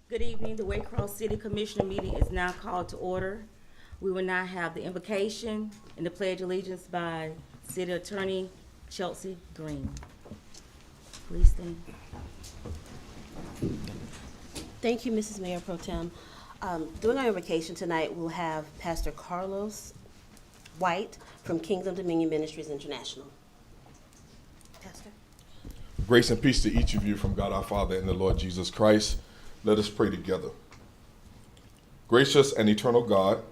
Good evening. The Waycross City Commissioner meeting is now called to order. We will now have the invocation and the pledge of allegiance by City Attorney Chelsea Green. Please stand. Thank you, Mrs. Mayor Pro Tem. During our invocation tonight, we'll have Pastor Carlos White from Kingdom Dominion Ministries International. Pastor. Grace and peace to each of you from God our Father and the Lord Jesus Christ. Let us pray together. Gracious and eternal God,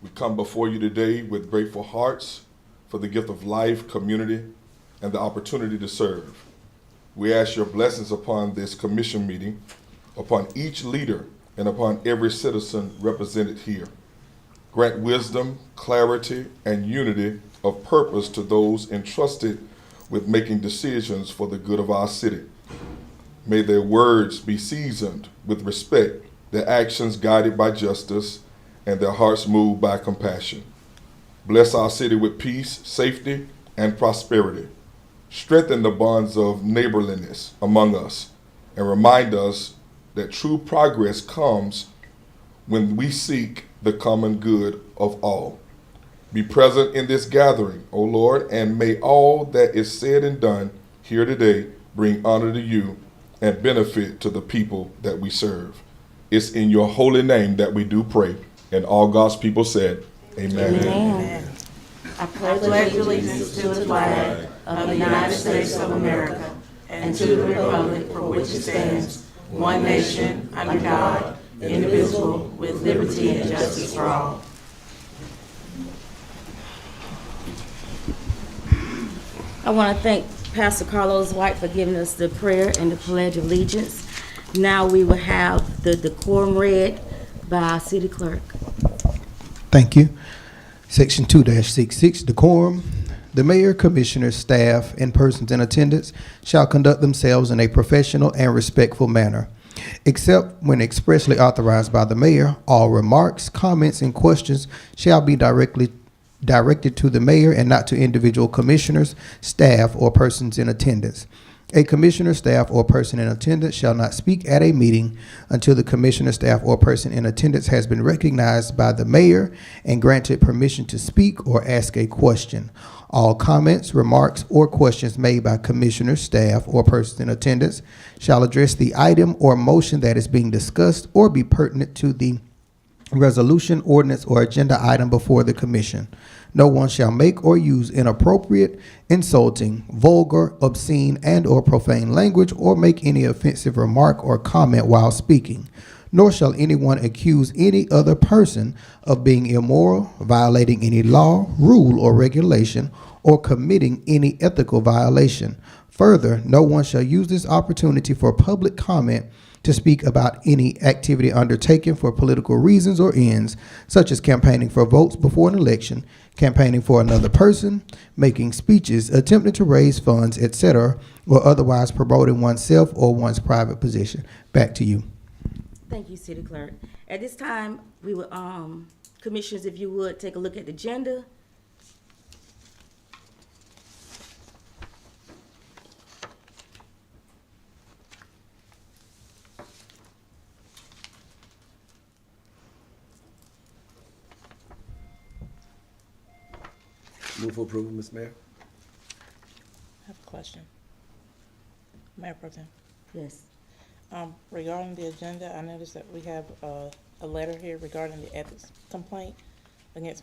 we come before you today with grateful hearts for the gift of life, community, and the opportunity to serve. We ask your blessings upon this commission meeting, upon each leader, and upon every citizen represented here. Grant wisdom, clarity, and unity of purpose to those entrusted with making decisions for the good of our city. May their words be seasoned with respect, their actions guided by justice, and their hearts moved by compassion. Bless our city with peace, safety, and prosperity. Strengthen the bonds of neighborliness among us, and remind us that true progress comes when we seek the common good of all. Be present in this gathering, O Lord, and may all that is said and done here today bring honor to you and benefit to the people that we serve. It's in your holy name that we do pray. And all God's people said, amen. Amen. I pledge allegiance to the flag of the United States of America and to the republic for which it stands, one nation, under God, indivisible, with liberty and justice for all. I want to thank Pastor Carlos White for giving us the prayer and the pledge of allegiance. Now we will have the decorum read by our city clerk. Thank you. Section 2-66, decorum. The mayor, commissioners, staff, and persons in attendance shall conduct themselves in a professional and respectful manner. Except when expressly authorized by the mayor, all remarks, comments, and questions shall be directed to the mayor and not to individual commissioners, staff, or persons in attendance. A commissioner, staff, or person in attendance shall not speak at a meeting until the commissioner, staff, or person in attendance has been recognized by the mayor and granted permission to speak or ask a question. All comments, remarks, or questions made by commissioners, staff, or persons in attendance shall address the item or motion that is being discussed or be pertinent to the resolution, ordinance, or agenda item before the commission. No one shall make or use inappropriate, insulting, vulgar, obscene, and or profane language or make any offensive remark or comment while speaking. Nor shall anyone accuse any other person of being immoral, violating any law, rule, or regulation, or committing any ethical violation. Further, no one shall use this opportunity for public comment to speak about any activity undertaken for political reasons or ends, such as campaigning for votes before an election, campaigning for another person, making speeches, attempting to raise funds, etc., or otherwise promoting oneself or one's private position. Back to you. Thank you, City Clerk. At this time, we will, commissioners, if you would, take a look at the agenda. Move for approval, Ms. Mayor. I have a question. Mayor Pro Tem. Yes. Regarding the agenda, I noticed that we have a letter here regarding the ethics complaint against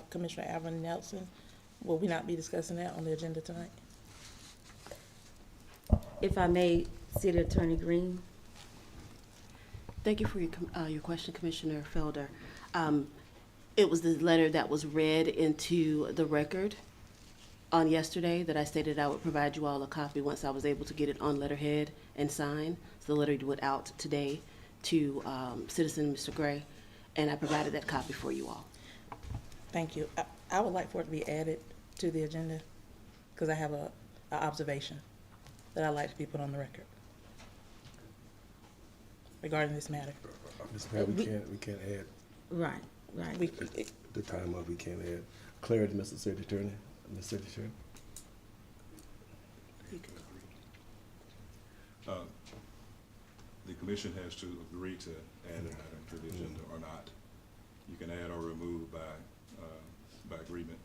Commissioner Alvin Nelson. Will we not be discussing that on the agenda tonight? If I may, City Attorney Green. Thank you for your question, Commissioner Felder. It was the letter that was read into the record on yesterday that I stated I would provide you all a copy once I was able to get it on letterhead and sign. So the letter went out today to Citizen Mr. Gray, and I provided that copy for you all. Thank you. I would like for it to be added to the agenda because I have a observation that I'd like to be put on the record regarding this matter. Ms. Mayor, we can't add Right, right. the time of, we can't add. Clarity, Mr. City Attorney, Mr. City Attorney. the commission has to agree to add an item to the agenda or not. You can add or remove by agreement,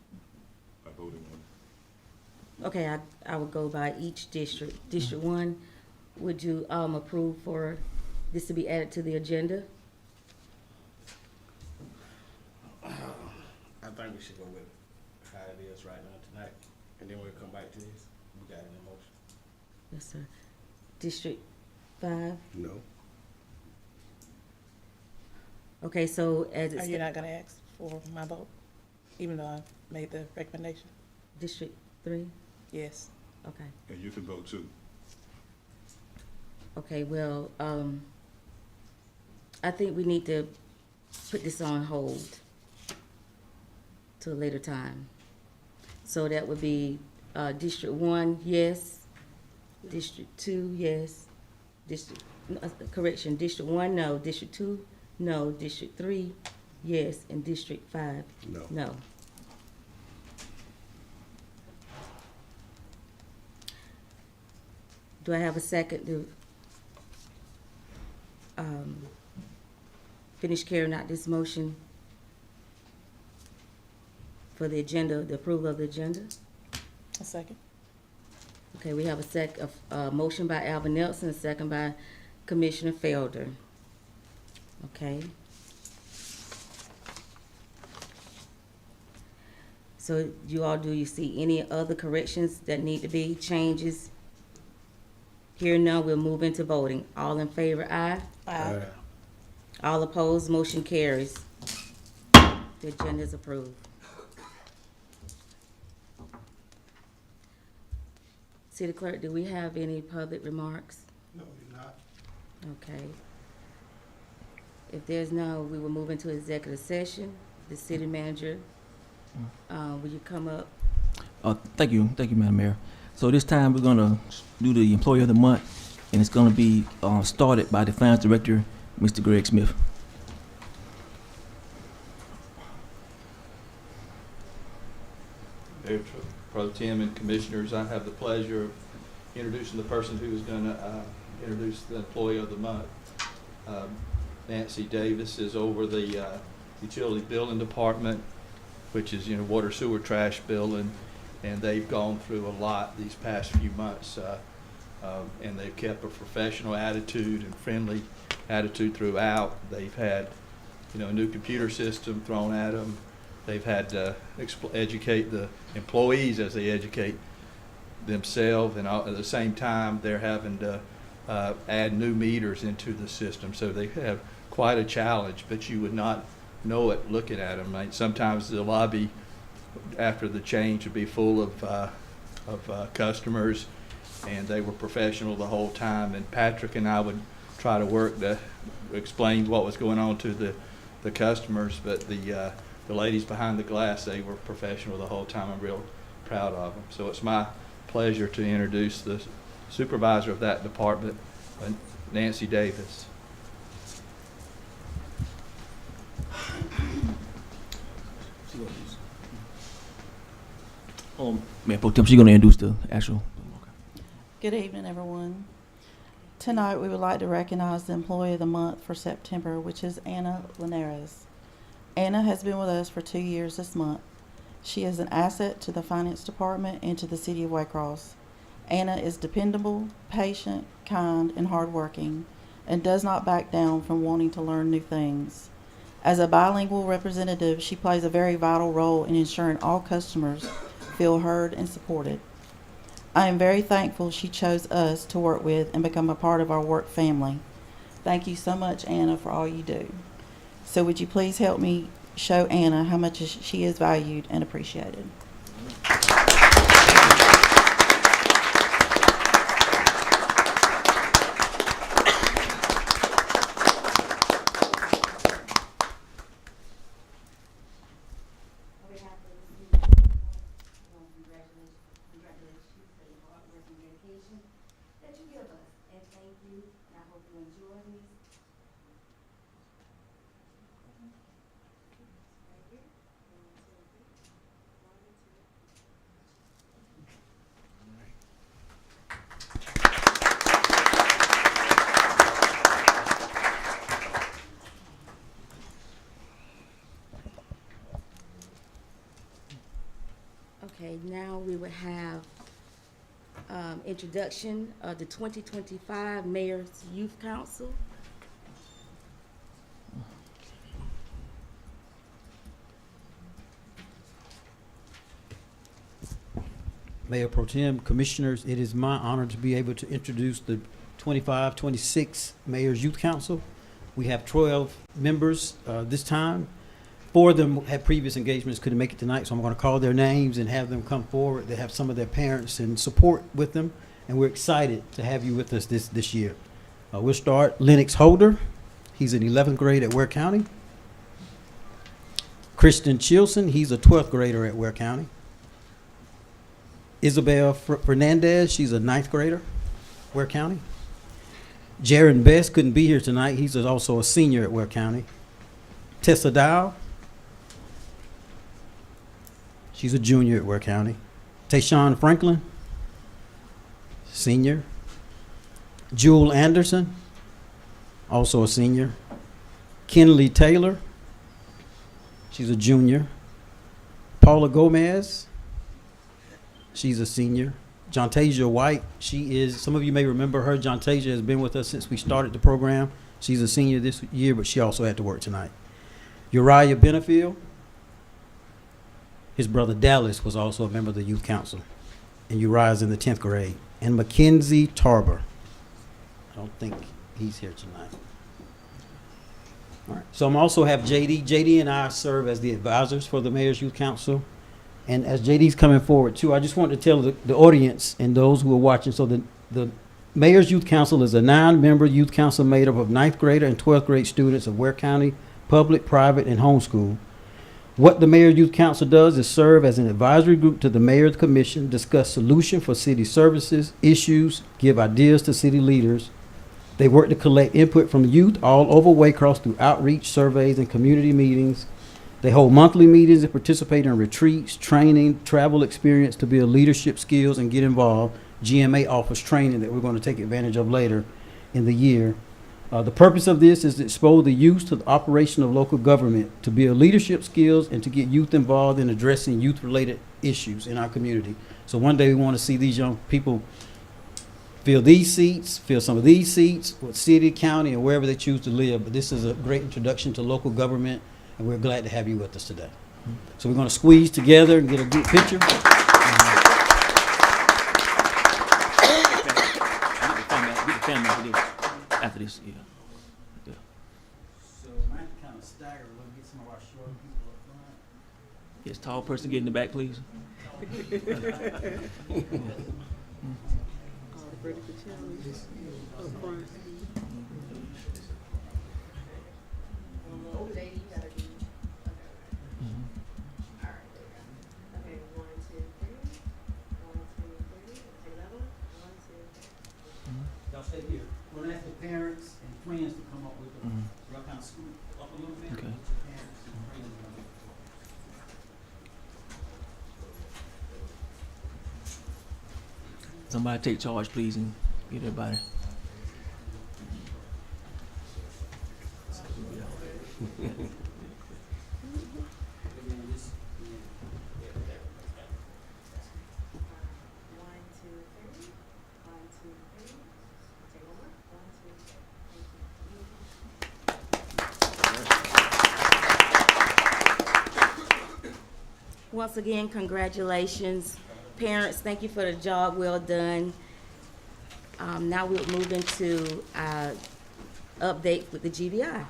by voting on it. Okay, I would go by each district. District 1, would you approve for this to be added to the agenda? I think we should go with how it is right now tonight, and then we'll come back to this. We got an emotion. Yes, sir. District 5? No. Okay, so as Are it's you not gonna ask for my vote, even though I made the recommendation? District 3? Yes. Okay. And you can vote too. Okay, well, I think we need to put this on hold to a later time. So that would be District 1, yes. District 2, yes. District 1, no. District 2, no. District 3, yes. And District 5, No. no. Do I have a second to finish carrying out this motion for the agenda, the approval of the agenda? A second. Okay, we have a motion by Alvin Nelson, a second by Commissioner Felder. Okay. So do you see any other corrections that need to be, changes? Here none, we'll move into voting. All in favor, aye. Aye. All opposed, motion carries. The agenda is approved. City Clerk, do we have any public remarks? No, you're not. Okay. If there's no, we will move into executive session. The city manager, will you come up? Thank you, Madam Mayor. So this time we're gonna do the Employee of the Month, and it's gonna be started by the Finance Director, Mr. Greg Smith. Mayor Pro Tem and Commissioners, I have the pleasure of introducing the person who is going to introduce the Employee of the Month. Nancy Davis is over the utility billing department, which is water, sewer, trash billing, and they've gone through a lot these past few months, and they've kept a professional attitude and friendly attitude throughout. They've had a new computer system thrown at them. They've had to educate the employees as they educate themselves, and at the same time they're having to add new meters into the system. So they have quite a challenge, but you would not know it looking at them. Sometimes the lobby after the change would be full of customers, and they were professional the whole time. And Patrick and I would try to work to explain what was going on to the customers, but the ladies behind the glass, they were professional the whole time. I'm real proud of them. So it's my pleasure to introduce the supervisor of that department, Nancy Davis. Mayor Pro Tem, she's gonna introduce the actual. Good evening, everyone. Tonight, we would like to recognize the Employee of the Month for September, which is Anna Linares. Anna has been with us for 2 years this month. She is an asset to the Finance Department and to the City of Waycross. Anna is dependable, patient, kind, and hardworking, and does not back down from wanting to learn new things. As a bilingual representative, she plays a very vital role in ensuring all customers feel heard and supported. I am very thankful she chose us to work with and become a part of our work family. Thank you so much, Anna, for all you do. So would you please help me show Anna how much she is valued and appreciated? That you give us, and thank you, and I hope you enjoy these. Right here. 1, 2, 3. 1, 2. Okay, now we would have introduction of the 2025 Mayor's Youth Council. Mayor Pro Tem, Commissioners, it is my honor to be able to introduce the 25-26 Mayor's Youth Council. We have 12 members this time. 4 of them had previous engagements, couldn't make it tonight, so I'm going to call their names and have them come forward. They have some of their parents and support with them, and we're excited to have you with us this year. We'll start Lennox Holder. He's in 11th grade at Ware County. Kristen Chilson, he's a 12th grader at Ware County. Isabel Fernandez, she's a 9th grader, Ware County. Jaron Best couldn't be here tonight. He's also a senior at Ware County. Tessa Dow, she's a junior at Ware County. Tayshawn Franklin, senior. Jewel Anderson, also a senior. Kenley Taylor, she's a junior. Paula Gomez, she's a senior. Jontasia White, she is, some of you may remember her. Jontasia has been with us since we started the program. She's a senior this year, but she also had to work tonight. Uriah Benefield, his brother Dallas was also a member of the youth council. And Uriah's in the 10th grade. And Mackenzie Tarber. I don't think he's here tonight. All right. So I'm also have JD. JD and I serve as the advisors for the Mayor's Youth Council. And as JD's coming forward too, I just want to tell the audience and those who are watching, so the Mayor's Youth Council is a 9-member youth council made up of 9th grader and 12th grade students of Ware County public, private, and homeschool. What the Mayor's Youth Council does is serve as an advisory group to the Mayor's Commission, discuss solutions for city services, issues, give ideas to city leaders. They work to collect input from youth all over Waycross through outreach, surveys, and community meetings. They hold monthly meetings and participate in retreats, training, travel experience to build leadership skills and get involved. GMA offers training that we're going to take advantage of later in the year. The purpose of this is to expose the youth to the operation of local government, to build leadership skills, and to get youth involved in addressing youth-related issues in our community. So one day we want to see these young people fill these seats, fill some of these seats, with city, county, and wherever they choose to live. But this is a great introduction to local government, and we're glad to have you with us today. So we're going to squeeze together and get a good picture. After this, yeah. So might kind of stagger. We'll get some of our short people up front. Yes, tall person, get in the back, please. Y'all stay here. We're gonna ask the parents and friends to come up with them. Y'all kind of scoot up a little bit. Okay. Parents and friends come up. Somebody take charge, please, and get everybody. Once again, congratulations. Parents, thank you for the job well done. Now we'll move into our update with the GBI.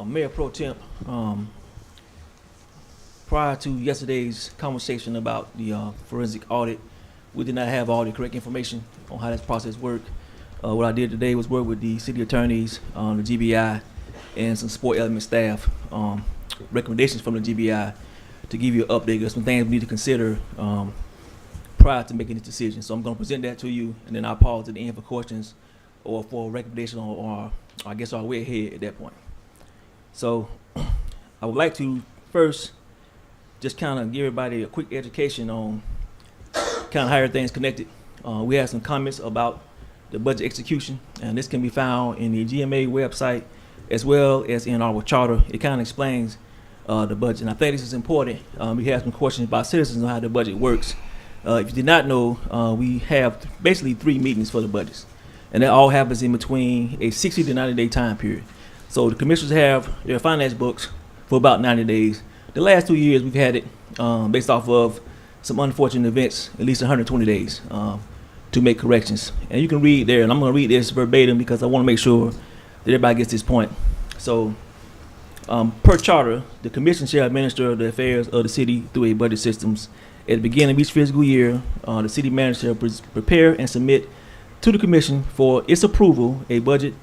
Mayor Pro Temp, prior to yesterday's conversation about the forensic audit, we did not have all the correct information on how this process worked. What I did today was work with the city attorneys, the GBI, and some support element staff, recommendations from the GBI to give you an update of some things we need to consider prior to making this decision. So I'm going to present that to you, and then I'll pause at the end for questions or for a recommendation or I guess our way ahead at that point. So I would like to first just kind of give everybody a quick education on kind of how everything's connected. We had some comments about the budget execution, and this can be found in the GMA website as well as in our charter. It kind of explains the budget, and I think this is important. We have some questions about citizens on how the budget works. If you did not know, we have basically 3 meetings for the budgets, and that all happens in between a 60 to 90 day time period. So the commissioners have their finance books for about 90 days. The last 2 years we've had it based off of some unfortunate events, at least 120 days to make corrections. And you can read there, and I'm going to read this verbatim because I want to make sure that everybody gets this point. So per charter, the commission shall administer the affairs of the city through a budget systems. At the beginning of each fiscal year, the city manager shall prepare and submit to the commission for its approval a budget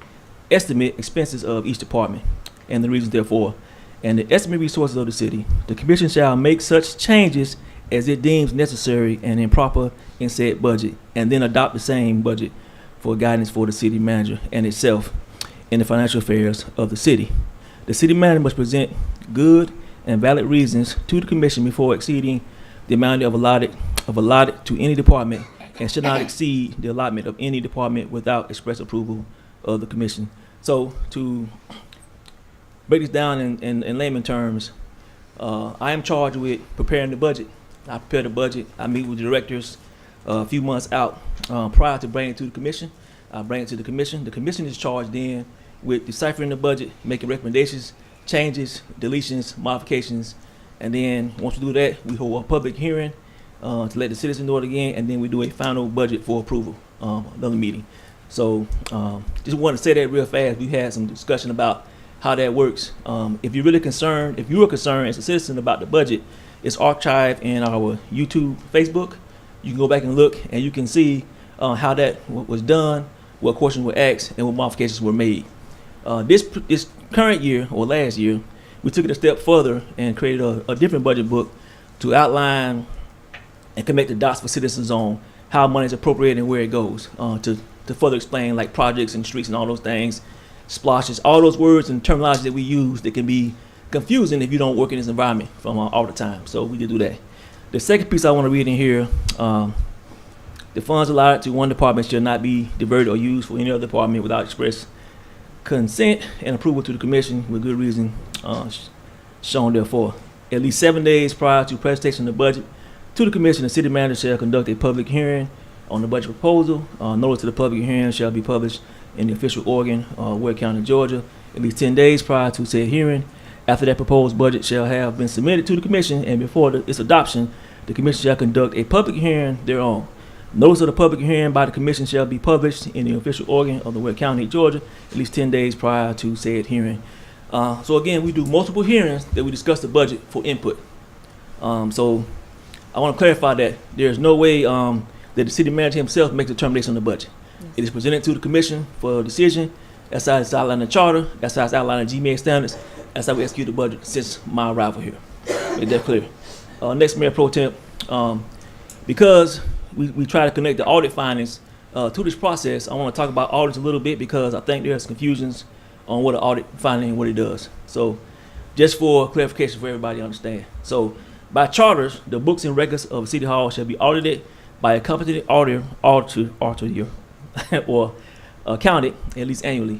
estimate expenses of each department and the reasons therefore, and the estimate resources of the city. The commission shall make such changes as it deems necessary and improper in said budget, and then adopt the same budget for guidance for the city manager and itself in the financial affairs of the city. The city manager must present good and valid reasons to the commission before exceeding the amount of allotted to any department, and should not exceed the allotment of any department without express approval of the commission. So to break this down in layman terms, I am charged with preparing the budget. I prepare the budget. I meet with the directors a few months out prior to bringing it to the commission. I bring it to the commission. The commission is charged then with deciphering the budget, making recommendations, changes, deletions, modifications, and then once we do that, we hold a public hearing to let the citizens know it again, and then we do a final budget for approval, another meeting. So just wanted to say that real fast. We had some discussion about how that works. If you're really concerned, if you are concerned as a citizen about the budget, it's archived in our YouTube, Facebook. You can go back and look, and you can see how that was done, what questions were asked, and what modifications were made. This current year, or last year, we took it a step further and created a different budget book to outline and connect the dots for citizens on how money is appropriated and where it goes, to further explain like projects and streets and all those things, splashes, all those words and terminology that we use that can be confusing if you don't work in this environment from all the time. So we did do that. The second piece I want to read in here, the funds allotted to one department shall not be diverted or used for any other department without express consent and approval to the commission with good reason shown therefore. At least 7 days prior to presentation of the budget to the commission, the city manager shall conduct a public hearing on the budget proposal. Notice to the public hearing shall be published in the official organ, Ware County, Georgia, at least 10 days prior to said hearing. After that proposed budget shall have been submitted to the commission, and before its adoption, the commission shall conduct a public hearing thereon. Notice of the public hearing by the commission shall be published in the official organ of the Ware County, Georgia, at least 10 days prior to said hearing. So again, we do multiple hearings that we discuss the budget for input. So I want to clarify that there's no way that the city manager himself makes a determination on the budget. Yes. It is presented to the commission for a decision. That's how it's outlined in the charter. That's how it's outlined in GMA standards. That's how we execute the budget since my arrival here. Make that clear. Next, Mayor Pro Temp, because we try to connect the audit findings to this process, I want to talk about audits a little bit because I think there's confusions on what an audit finding and what it does. So just for clarification for everybody to understand. So by charters, the books and records of City Hall shall be audited by a competent auditor or accounted at least annually.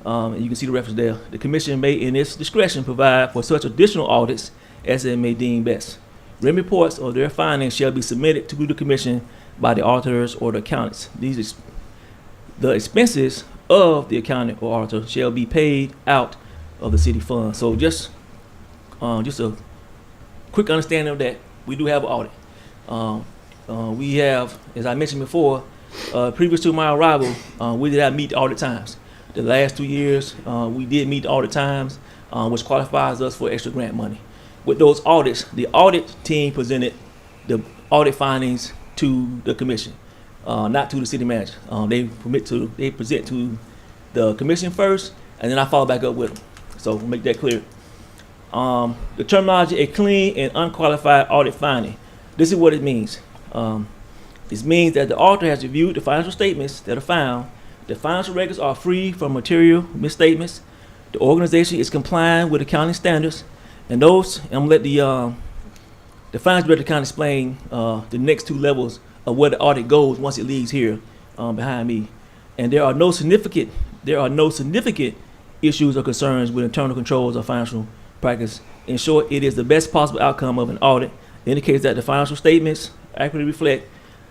And you can see the reference there. The commission may, in its discretion, provide for such additional audits as it may deem best. Written reports of their findings shall be submitted to the commission by the auditors or the accountants. The expenses of the accountant or auditor shall be paid out of the city fund. So just a quick understanding of that. We do have an audit. We have, as I mentioned before, previous to my arrival, we did not meet the audit times. The last 2 years, we did meet the audit times, which qualifies us for extra grant money. With those audits, the audit team presented the audit findings to the commission, not to the city manager. They present to the commission first, and then I follow back up with them. So we'll make that clear. The terminology, a clean and unqualified audit finding. This is what it means. This means that the auditor has reviewed the financial statements that are found. The financial records are free from material misstatements. The organization is complying with accounting standards. And those, I'm gonna let the finance director kind of explain the next two levels of where the audit goes once it leaves here behind me. and there are no significant issues or concerns with internal controls or financial practice. In short, it is the best possible outcome of an audit. It indicates that the financial statements accurately reflect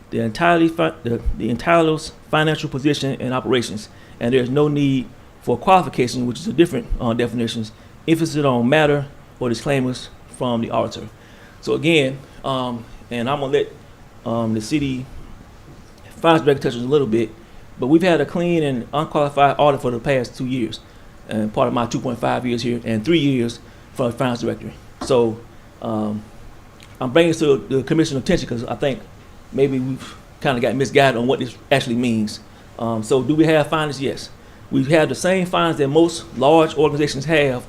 the entirely financial position and operations, and there is no need for qualification, which is a different definitions, emphasis on matter or disclaimers from the auditor. So again, and I'm gonna let the city finance director touch on a little bit, but we've had a clean and unqualified audit for the past 2 years, and part of my 2.5 years here and 3 years for the finance director. So I'm bringing this to the commissioner's attention because I think maybe we've kind of got misguided on what this actually means. So do we have findings? Yes. We have the same findings that most large organizations have,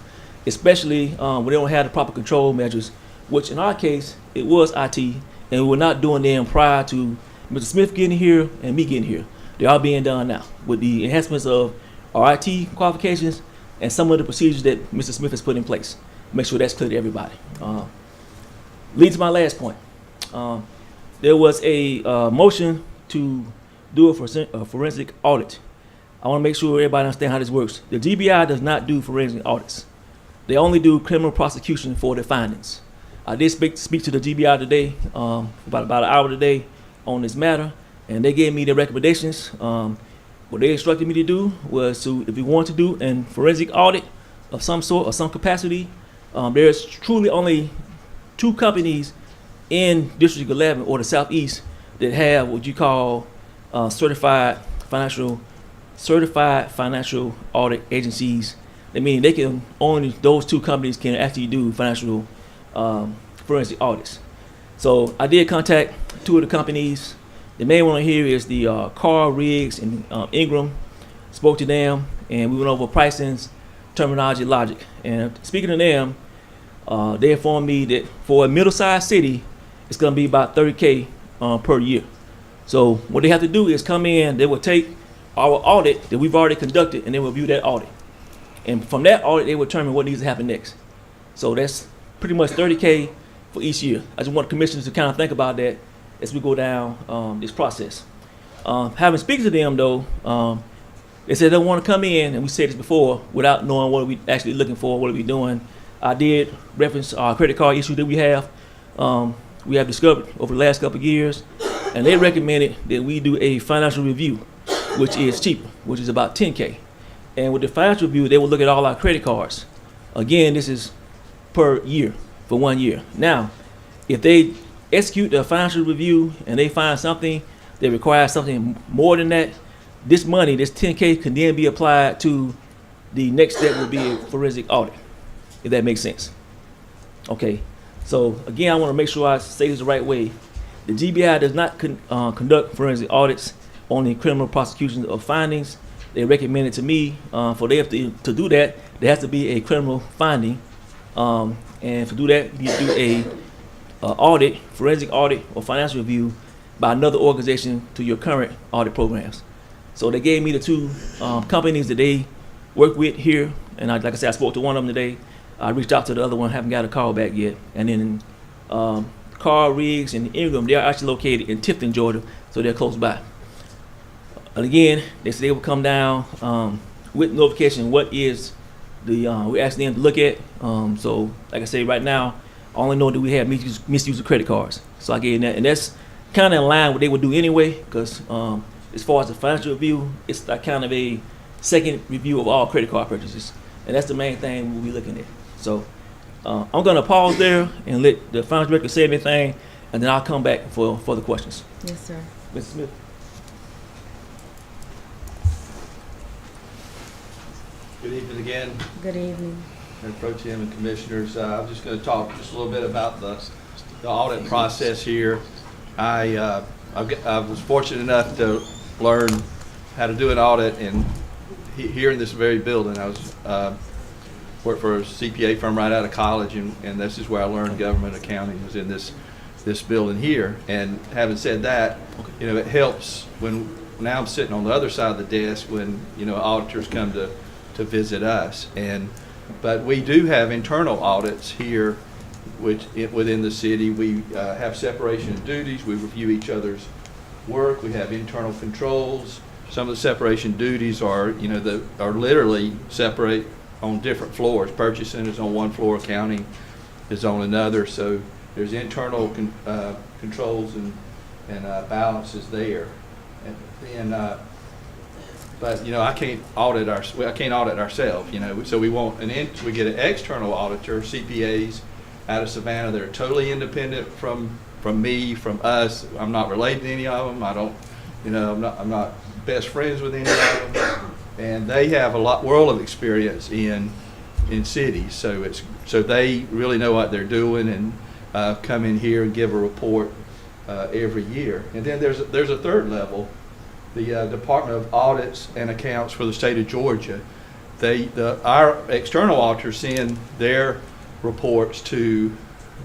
especially when they don't have the proper control measures, which in our case, it was IT, and we were not doing them prior to Mr. Smith getting here and me getting here. They are being done now with the enhancements of our IT qualifications and some of the procedures that Mr. Smith has put in place. Make sure that's clear to everybody. Leads to my last point. There was a motion to do a forensic audit. I want to make sure everybody understands how this works. The GBI does not do forensic audits. They only do criminal prosecution for the findings. I did speak to the GBI today, about an hour today on this matter, and they gave me the recommendations. What they instructed me to do was to, if we want to do a forensic audit of some sort or some capacity, there's truly only 2 companies in District 11 or the Southeast that have what you call certified financial audit agencies. That means they can only, those 2 companies can actually do financial forensic audits. So I did contact 2 of the companies. The main one here is the Carr, Riggs, and Ingram. Spoke to them, and we went over pricings, terminology, logic. And speaking to them, they informed me that for a middle-sized city, it's going to be about $30K per year. So what they have to do is come in, they will take our audit that we've already conducted, and they will review that audit. And from that audit, they will determine what needs to happen next. So that's pretty much $30K for each year. I just want commissioners to kind of think about that as we go down this process. Having speaking to them though, they said they want to come in, and we said this before, without knowing what we actually looking for, what are we doing. I did reference our credit card issue that we have discovered over the last couple of years, and they recommended that we do a financial review, which is cheaper, which is about $10K. And with the financial review, they will look at all our credit cards. Again, this is per year for 1 year. Now, if they execute the financial review and they find something that requires something more than that, this money, this $10K, can then be applied to the next step would be a forensic audit, if that makes sense. Okay, so again, I want to make sure I say this the right way. The GBI does not conduct forensic audits on the criminal prosecution of findings. They recommended to me for them to do that, there has to be a criminal finding, and to do that, you do a audit, forensic audit, or financial review by another organization to your current audit programs. So they gave me the 2 companies that they work with here, and like I said, I spoke to one of them today. I reached out to the other one, haven't got a call back yet. And then Carr, Riggs, and Ingram, they are actually located in Tifton, Georgia, so they're close by. And again, they said they will come down with notification what is the we're asking them to look at. So like I say, right now, I only know that we have misuse of credit cards. So I gave them that, and that's kind of in line with what they would do anyway, because as far as the financial review, it's like kind of a second review of all credit card purchases, and that's the main thing we'll be looking at. So I'm going to pause there and let the finance director say anything, and then I'll come back for further questions. Yes, sir. Mr. Smith. Good evening again, Good evening. Mayor Pro Tem and Commissioners. I'm just going to talk just a little bit about the audit process here. I was fortunate enough to learn how to do an audit here in this very building. I was worked for a CPA firm right out of college, and this is where I learned government accounting, was in this building here. And having said that, you know, it helps when now I'm sitting on the other side of the desk when, you know, auditors come to visit us. But we do have internal audits here, which within the city. We have separation of duties. We review each other's work. We have internal controls. some of the separation duties are, you know, are literally separate on different floors. Purchasing is on one floor, accounting is on another. So there's internal controls and balances there. But you know, I can't audit ourselves. You know, so we get an external auditor, CPAs, out of Savannah. They're totally independent from me, from us. I'm not related to any of them. I don't, you know, I'm not best friends with any of them. And they have a world of experience in cities. So they really know what they're doing and come in here and give a report every year. And then there's a third level, the Department of Audits and Accounts for the state of Georgia. Our external auditors send their reports to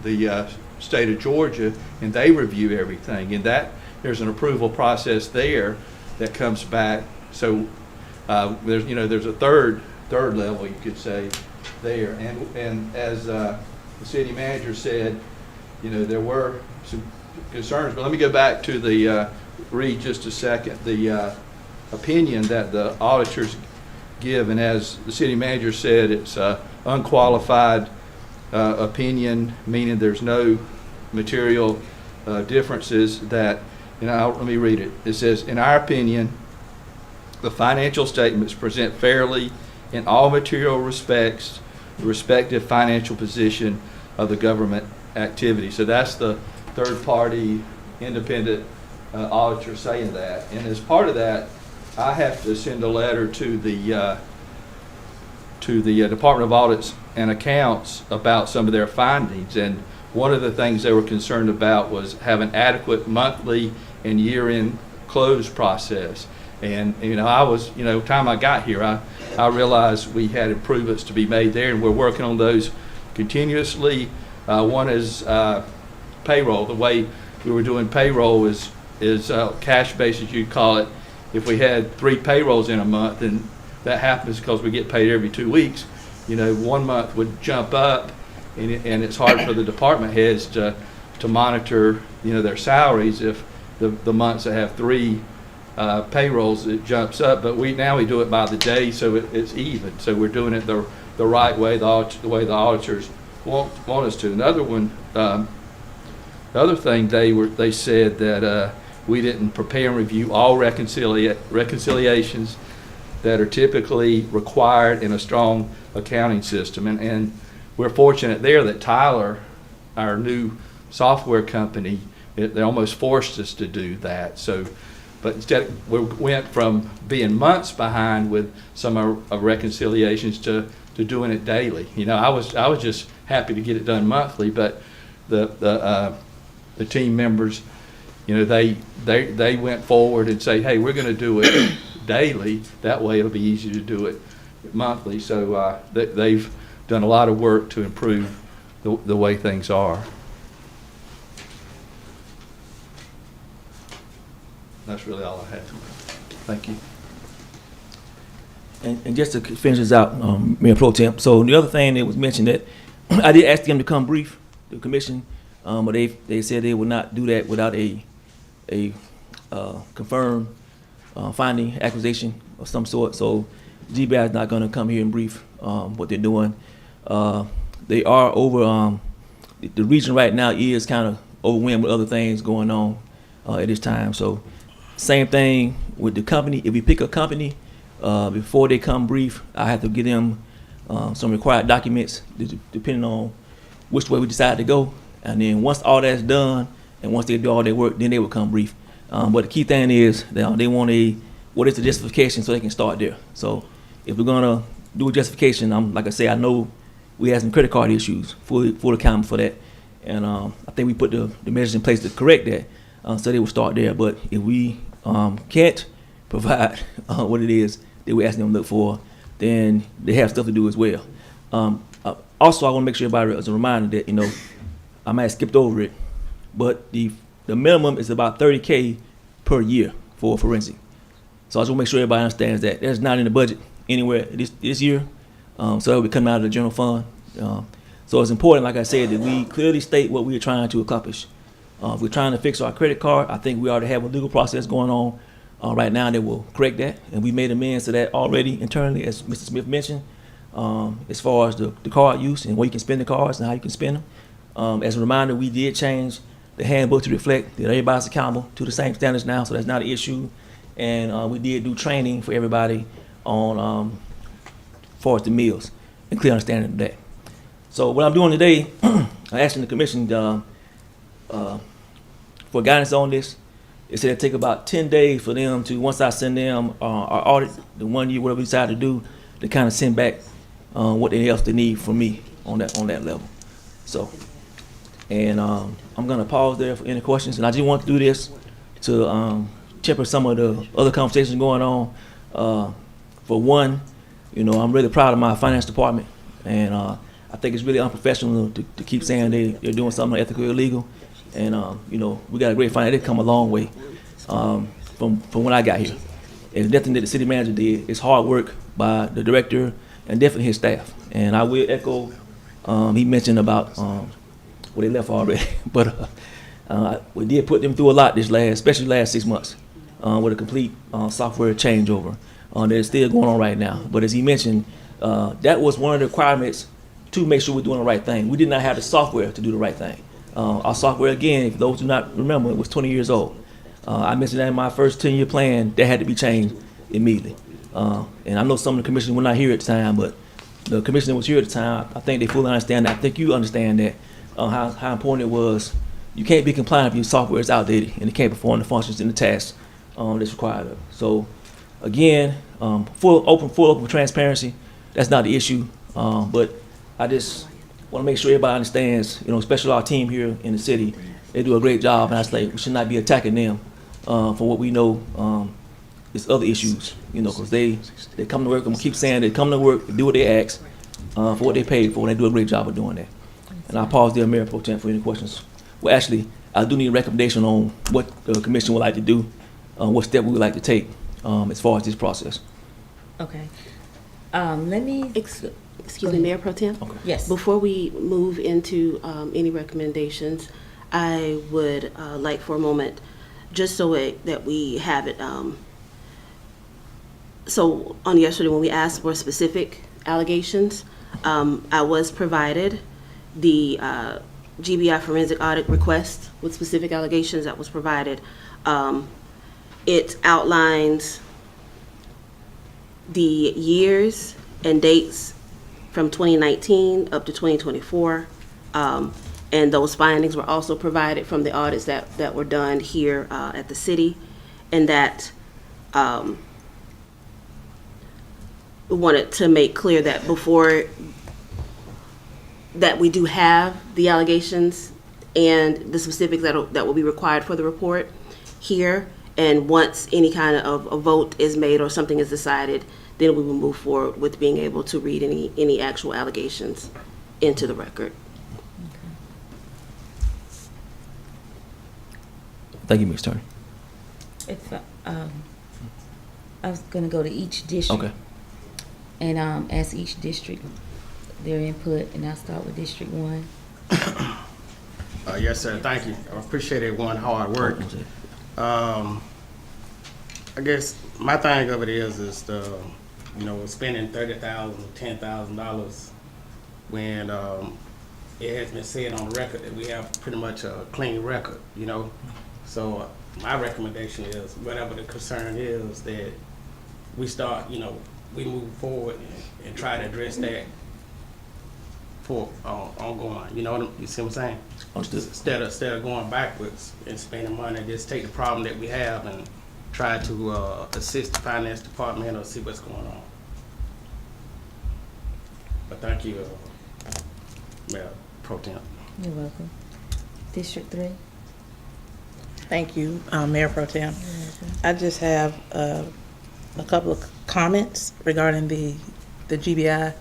the state of Georgia, and they review everything. And there's an approval process there that comes back. So there's a third level, you could say, there. And as the city manager said, you know, there were some concerns. But let me go back to read just a second, the opinion that the auditors give. And as the city manager said, it's unqualified opinion, meaning there's no material differences that, let me read it. It says, in our opinion, the financial statements present fairly in all material respects the respective financial position of the government activity. So that's the third party independent auditor saying that. And as part of that, I have to send a letter to the Department of Audits and Accounts about some of their findings. And one of the things they were concerned about was having adequate monthly and year-end close process. And time I got here, I realized we had improvements to be made there, and we're working on those continuously. One is payroll. The way we were doing payroll is cash basis, you'd call it. If we had 3 payrolls in a month, and that happens because we get paid every 2 weeks, 1 month would jump up, and it's hard for the department heads to monitor, their salaries. If the months that have 3 payrolls, it jumps up. But now we do it by the day, so it's even. So we're doing it the right way, the way the auditors want us to. Another one, the other thing they said that we didn't prepare and review all reconciliations that are typically required in a strong accounting system. And we're fortunate there that Tyler, our new software company, they almost forced us to do that. But instead, we went from being months behind with some of reconciliations to doing it daily. I was just happy to get it done monthly, but the team members, they went forward and say, hey, we're going to do it daily. That way, it'll be easy to do it monthly. So they've done a lot of work to improve the way things are. That's really all I have. Thank you. And just to finish this out, Mayor Pro Tem, so the other thing that was mentioned that I did ask them to come brief the commission, but they said they would not do that without a confirmed finding, accusation of some sort. So GBI is not going to come here and brief what they're doing. They are over, the region right now is kind of overwhelmed with other things going on at this time. So same thing with the company. If we pick a company, before they come brief, I have to give them some required documents depending on which way we decide to go. And then once all that's done, and once they do all their work, then they will come brief. But the key thing is they want what is the justification so they can start there. So if we're gonna do a justification, like I say, I know we have some credit card issues, full account for that. And I think we put the measures in place to correct that, so they will start there. But if we can't provide what it is that we're asking them to look for, then they have stuff to do as well. Also, I want to make sure everybody as a reminder that, I might have skipped over it, but the minimum is about $30K per year for forensic. So I just want to make sure everybody understands that. That's not in the budget anywhere this year, so that will be coming out of the general fund. So it's important, like I said, that we clearly state what we are trying to accomplish. If we're trying to fix our credit card, I think we already have a legal process going on Right now, they will correct that, and we made amends to that already internally, as Mr. Smith mentioned, as far as the card use and where you can spend the cards and how you can spend them. As a reminder, we did change the handbook to reflect that everybody's accountable to the same standards now, so that's not an issue. And we did do training for everybody on as far as the meals and clear understanding of that. So what I'm doing today, I'm asking the commission for guidance on this. It said it'd take about 10 days for them to, once I send them our audit, the 1 year, whatever we decide to do, to kind of send back what else they need from me on that level. So, and I'm gonna pause there for any questions. And I just want to do this to temper some of the other conversations going on. For one, you know, I'm really proud of my finance department, and I think it's really unprofessional to keep saying they're doing something unethical or illegal. And you know, we got a great finance. They've come a long way from when I got here. And nothing that the city manager did. It's hard work by the director and definitely his staff. And I will echo. He mentioned about well, they left already, but we did put them through a lot especially last 6 months, with a complete software changeover. That's still going on right now. But as he mentioned, that was one of the requirements to make sure we're doing the right thing. We did not have the software to do the right thing. Our software, again, for those who not remember, it was 20 years old. I mentioned that in my first 10-year plan, that had to be changed immediately. And I know some of the commissioners were not here at the time, but the commissioner was here at the time. I think they fully understand that. I think you understand that, how important it was. You can't be compliant if your software is outdated and it can't perform the functions and the tasks that's required of it. So, again, full open transparency, that's not the issue. But I just want to make sure everybody understands, you know, especially our team here in the city, they do a great job, and I say we should not be attacking them for what we know is other issues, you know, because they come to work. I'm gonna keep saying they come to work, they do what they ask for what they paid for, and they do a great job of doing that. And I'll pause there, Mayor Pro Tem, for any questions. Well, actually, I do need a recommendation on what the commission would like to do, what step we would like to take as far as this process. Okay. Let me. Excuse me, Mayor Pro Tem? Okay. Yes. Before we move into any recommendations, I would like for a moment, just so that we have it, so on yesterday when we asked for specific allegations, I was provided the GBI forensic audit request with specific allegations that was provided. It outlines the years and dates from 2019 up to 2024. And those findings were also provided from the audits that were done here at the city. And that we wanted to make clear that before that we do have the allegations and the specifics that will be required for the report here. And once any kind of a vote is made or something is decided, then we will move forward with being able to read any actual allegations into the record. Thank you, Ms. Turner. If I was gonna go to each district. Okay. And ask each district their input, and I'll start with District 1. Yes, sir. Thank you. I appreciate everyone hard work. I guess my thing of it is the, you know, spending $30,000, $10,000 when it has been said on record that we have pretty much a clean record, you know. So my recommendation is, whatever the concern is, that we start, you know, we move forward and try to address that for ongoing. You know, you see what I'm saying? Understood. Instead of going backwards and spending money, just take the problem that we have and try to assist the finance department or see what's going on. But thank you, Mayor Pro Tem. You're welcome. District 3. Thank you, Mayor Pro Tem. I just have a couple of comments regarding the GBI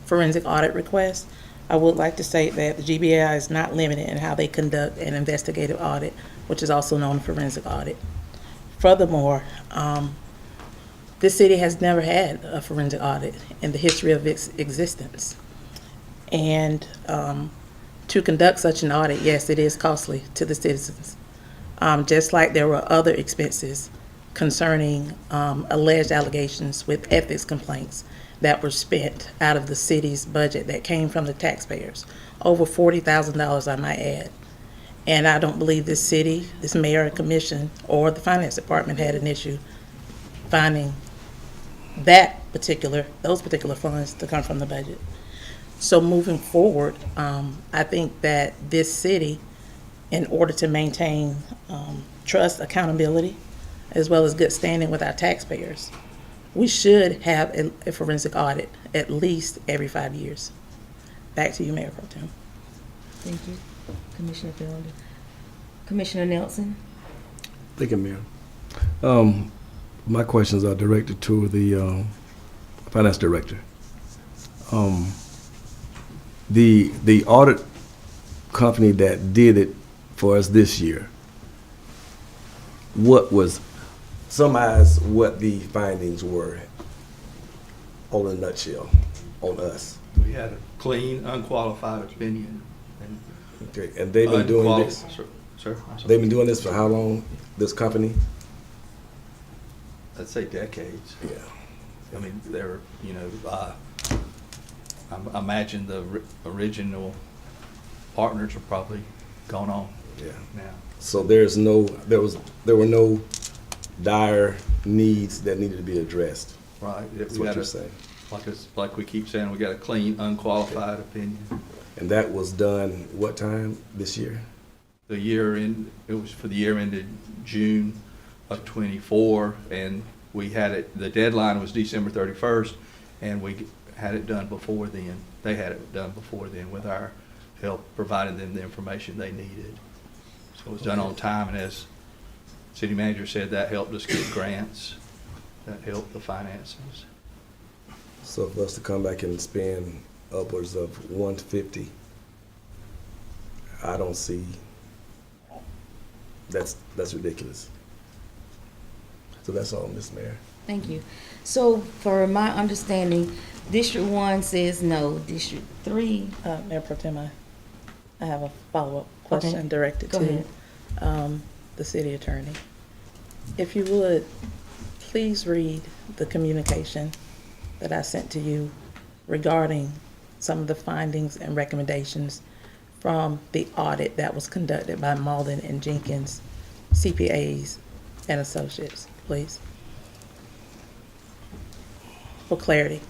forensic audit request. I would like to say that the GBI is not limited in how they conduct an investigative audit, which is also known as forensic audit. Furthermore, this city has never had a forensic audit in the history of its existence. And to conduct such an audit, yes, it is costly to the citizens. just like there were other expenses concerning alleged allegations with ethics complaints that were spent out of the city's budget that came from the taxpayers. Over $40,000, I might add. And I don't believe this city, this mayor and commission, or the finance department had an issue finding those particular funds to come from the budget. So moving forward, I think that this city, in order to maintain trust, accountability, as well as good standing with our taxpayers, we should have a forensic audit at least every 5 years. Back to you, Mayor Pro Tem. Thank you, Commissioner Felder. Commissioner Nelson? Thank you, Mayor. My questions are directed to the finance director. The audit company that did it for us this year, summarize what the findings were in a nutshell on us. We had a clean, unqualified opinion. Okay, and they've been doing this? Sir? I'm sorry. They've been doing this for how long, this company? I'd say decades. Yeah. I mean, they're, I imagine the original partners are probably gone on now. So there were no dire needs that needed to be addressed. Right. That's what you're saying. Like we keep saying, we got a clean, unqualified opinion. And that was done what time this year? It was for the year ended June of '24, and we had it, the deadline was December 31st, and we had it done before then. They had it done before then with our help, providing them the information they needed. So it was done on time, and as city manager said, that helped us get grants, that helped the finances. So for us to come back and spend upwards of $150, I don't see, that's ridiculous. So that's all, Ms. Mayor. Thank you. So for my understanding, District 1 says no. District 3, Mayor Pro Tem, I have a follow-up question Okay. directed Go to ahead. the city attorney. If you would, please read the communication that I sent to you regarding some of the findings and recommendations from the audit that was conducted by Malden and Jenkins CPAs and Associates, please, for clarity.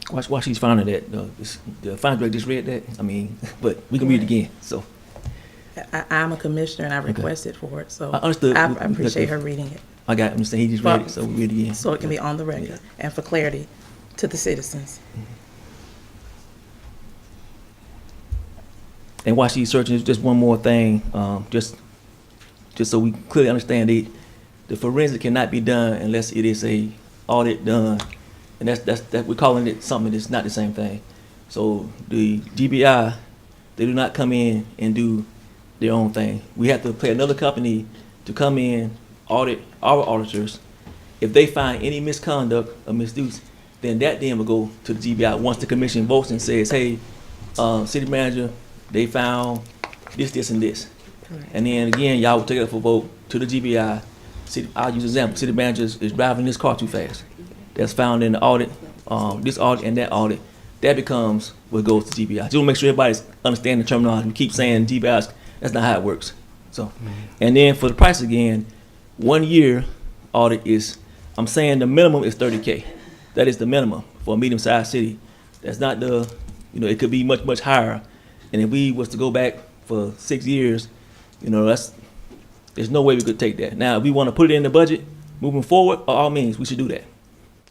While she's finding that, the finance director just read that. I mean, but we can read it again. So I'm a commissioner and I requested for it, so I understood. I appreciate her reading it. I got him saying he just read it, so we read it again. So it can be on the record Yeah. and for clarity to the citizens. And while she's searching, just one more thing, just so we clearly understand, the forensic cannot be done unless it is a audit done, and that's we're calling it something that's not the same thing. So the GBI, they do not come in and do their own thing. We have to pay another company to come in, audit our auditors. If they find any misconduct or misuse, then that will go to the GBI once the commission votes and says, hey, city manager, they found this, this, and this. And then again, y'all will take it up for vote to the GBI. I'll use an example. City manager is driving this car too fast. That's found in the audit, this audit and that audit. That becomes what goes to GBI. Just want to make sure everybody's understanding the terminology. We keep saying GBI's, that's not how it works. So, and then for the price again, 1 year audit is, I'm saying the minimum is $30K. That is the minimum for a medium-sized city. That's not the, it could be much, much higher. And if we was to go back for 6 years, there's no way we could take that. Now, if we want to put it in the budget moving forward, by all means, we should do that.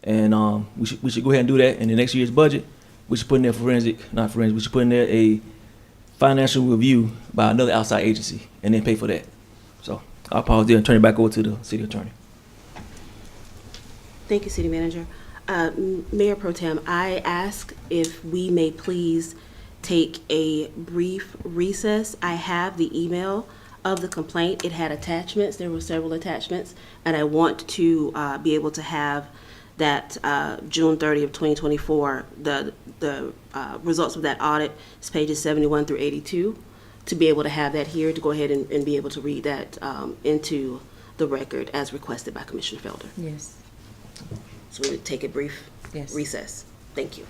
And we should go ahead and do that in the next year's budget. We should put in there we should put in there a financial review by another outside agency and then pay for that. So I'll pause there and turn it back over to the city attorney. Thank you, City Manager. Mayor Pro Tem, I ask if we may please take a brief recess. I have the email of the complaint. It had attachments. There were several attachments, and I want to be able to have that June 30th, 2024, the results of that audit. It's pages 71 through 82. to be able to have that here, to go ahead and be able to read that into the record as requested by Commissioner Felder. Yes. So we would take a brief Yes. recess. Thank you.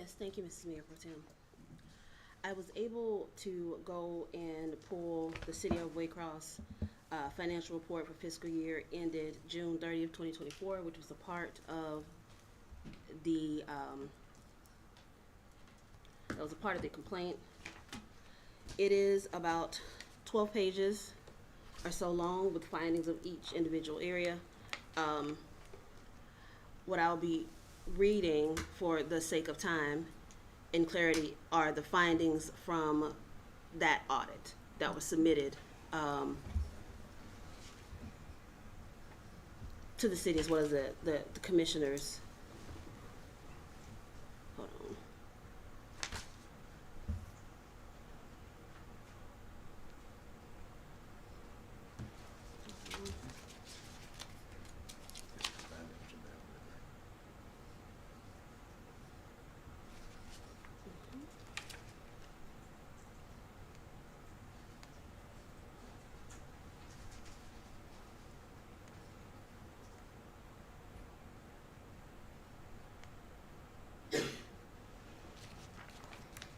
Yes, thank you, Mrs. Mayor Pro Tem. I was able to go and pull the City of Waycross financial report for fiscal year ended June 30th, 2024, which was a part of the complaint. It is about 12 pages or so long with findings of each individual area. What I'll be reading for the sake of time and clarity are the findings from that audit that was submitted to the city as well as the commissioners. Hold on.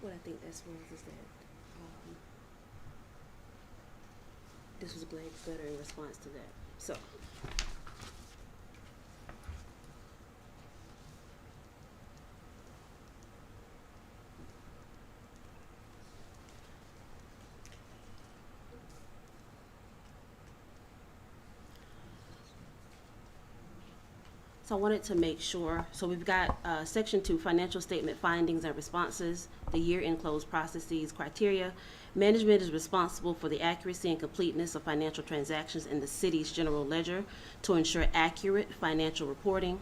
What I think this was is that this was Greg's letter in response to that. So, I wanted to make sure, so we've got Section 2, Financial Statement Findings and Responses, the year-end close processes, criteria. Management is responsible for the accuracy and completeness of financial transactions in the city's general ledger to ensure accurate financial reporting.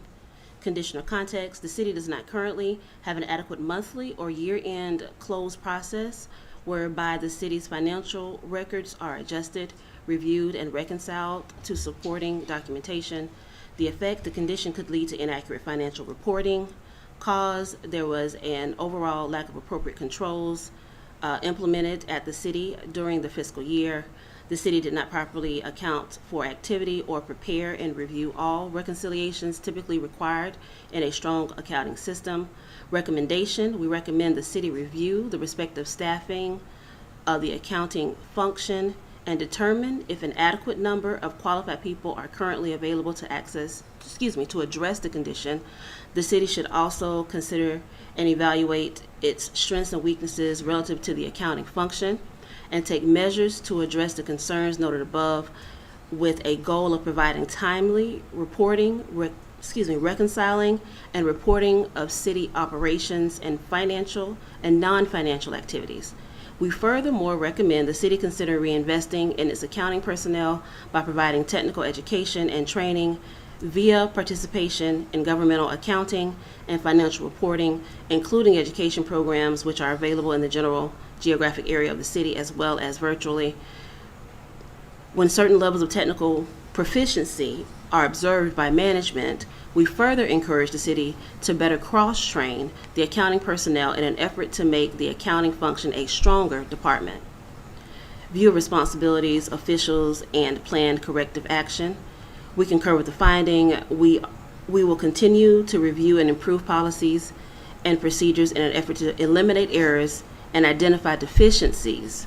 Conditional context, the city does not currently have an adequate monthly or year-end close process whereby the city's financial records are adjusted, reviewed, and reconciled to supporting documentation. The effect, the condition could lead to inaccurate financial reporting. Cause, there was an overall lack of appropriate controls implemented at the city during the fiscal year. The city did not properly account for activity or prepare and review all reconciliations typically required in a strong accounting system. Recommendation, we recommend the city review the respective staffing of the accounting function and determine if an adequate number of qualified people are currently available to to address the condition. The city should also consider and evaluate its strengths and weaknesses relative to the accounting function and take measures to address the concerns noted above with a goal of providing timely reporting, reconciling and reporting of city operations and financial and non-financial activities. We furthermore recommend the city consider reinvesting in its accounting personnel by providing technical education and training via participation in governmental accounting and financial reporting, including education programs which are available in the general geographic area of the city as well as virtually. When certain levels of technical proficiency are observed by management, we further encourage the city to better cross-train the accounting personnel in an effort to make the accounting function a stronger department. View of responsibilities, officials, and planned corrective action. We concur with the finding. We will continue to review and improve policies and procedures in an effort to eliminate errors and identify deficiencies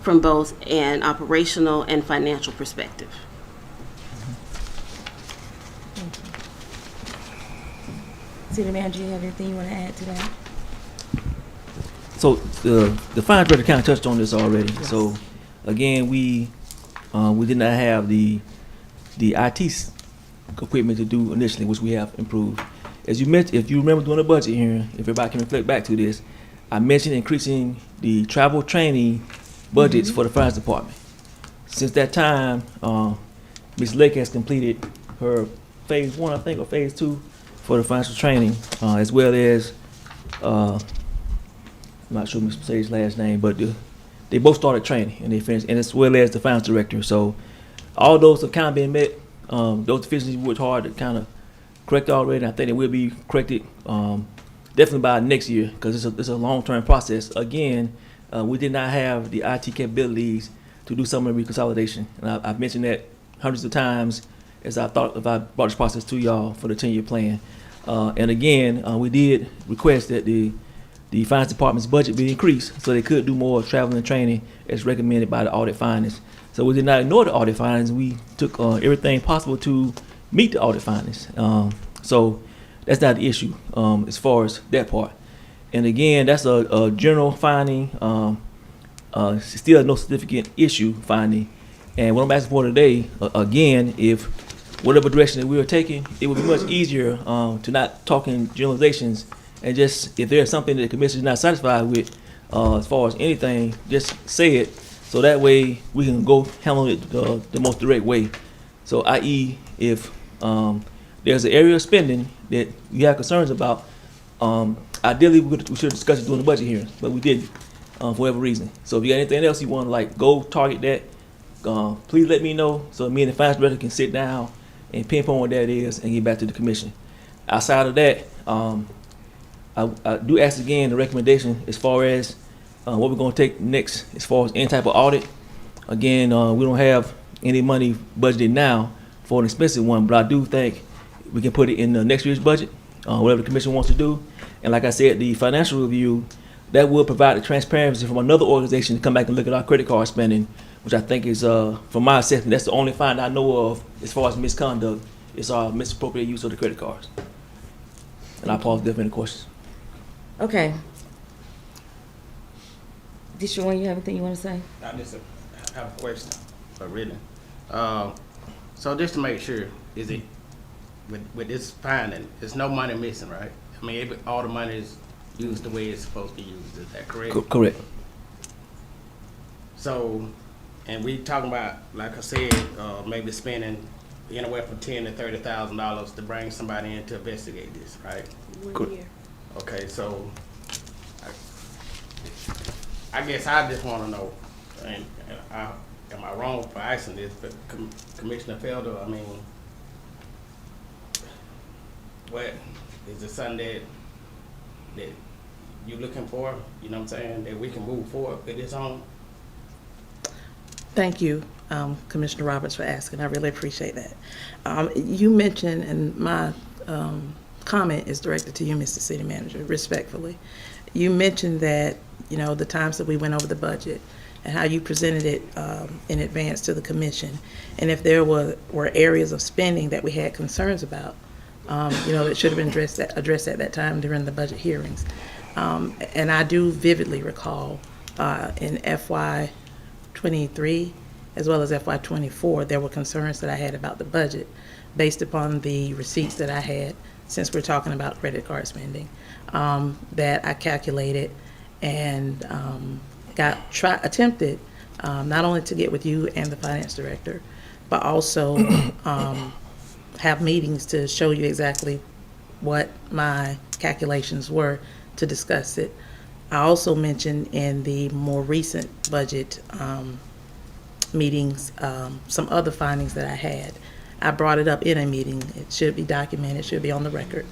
from both an operational and financial perspective. City Manager, you have anything you want to add to that? So the finance director kind of touched on this already. Yes. So again, we did not have the IT equipment to do initially, which we have improved. As you mentioned, if you remember during the budget hearing, if everybody can reflect back to this, I mentioned increasing the travel training budgets for the finance department. Since that time, Ms. Lake has completed her phase 1, I think, or phase 2 for the financial training, as well as, I'm not sure Ms. Sage's last name, but they both started training and they finished, and as well as the finance director. So all those have kind of been met. Those deficiencies we worked hard to kind of correct already. I think they will be corrected definitely by next year because it's a long-term process. Again, we did not have the IT capabilities to do some of the reconsolidation. And I've mentioned that hundreds of times as I thought if I brought this process to y'all for the 10-year plan. And again, we did request that the the finance department's budget be increased so they could do more travel and training as recommended by the audit findings. So we did not ignore the audit findings. We took everything possible to meet the audit findings. So that's not the issue as far as that part. And again, that's a general finding, still no significant issue finding. And what I'm asking for today, again, if whatever direction that we are taking, it would be much easier to not talk in generalizations and just, if there's something that the commission is not satisfied with, as far as anything, just say it. So that way we can go handle it the most direct way. So i.e. if there's an area of spending that you have concerns about, ideally we should discuss it during the budget hearing, but we didn't for whatever reason. So if you got anything else you want to like go target that, please let me know so me and the finance director can sit down and pinpoint what that is and get back to the commission. Outside of that, I do ask again the recommendation as far as what we're going to take next as far as any type of audit. Again, we don't have any money budgeted now for an expensive one, but I do think we can put it in the next year's budget, whatever the commission wants to do. And like I said, the financial review, that will provide the transparency from another organization to come back and look at our credit card spending, which I think is, from my assessment, that's the only find I know of as far as misconduct, is our misappropriate use of the credit cards. And I'll pause there for any questions. Okay. District 1, you have anything you want to say? I just have a question, really. So just to make sure, is it, with this finding, there's no money missing, right? I mean, all the money is used the way it's supposed to be used, is that correct? Correct. So, and we talking about, like I said, maybe spending anywhere from $10,000 to $30,000 to bring somebody in to investigate this, right? 1 year. Okay, so I guess I just want to know, and am I wrong for asking this, but Commissioner Felder, I mean, what is it something that you're looking for? You know what I'm saying? That we can move forward with this on? Thank you, Commissioner Roberts, for asking. I really appreciate that. You mentioned, and my comment is directed to you, Mr. City Manager, respectfully. You mentioned that, you know, the times that we went over the budget and how you presented it in advance to the commission, and if there were areas of spending that we had concerns about, you know, that should have been addressed at that time during the budget hearings. And I do vividly recall in FY 23 as well as FY 24, there were concerns that I had about the budget based upon the receipts that I had, since we're talking about credit card spending, that I calculated and attempted not only to get with you and the finance director, but also have meetings to show you exactly what my calculations were to discuss it. I also mentioned in the more recent budget meetings some other findings that I had. I brought it up in a meeting. It should be documented, it should be on the record,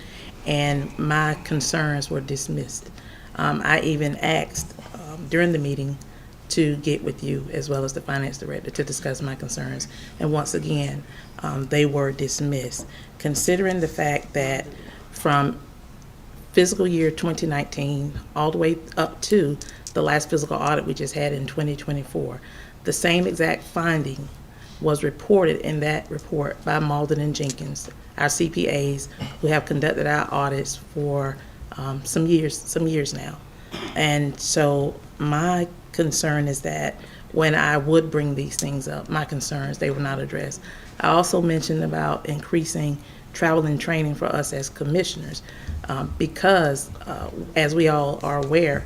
and my concerns were dismissed. I even asked during the meeting to get with you as well as the finance director to discuss my concerns, and once again, they were dismissed. Considering the fact that from fiscal year 2019 all the way up to the last physical audit we just had in 2024, the same exact finding was reported in that report by Malden and Jenkins, our CPAs who have conducted our audits for some years now. And so my concern is that when I would bring these things up, my concerns, they were not addressed. I also mentioned about increasing travel and training for us as commissioners because, as we all are aware,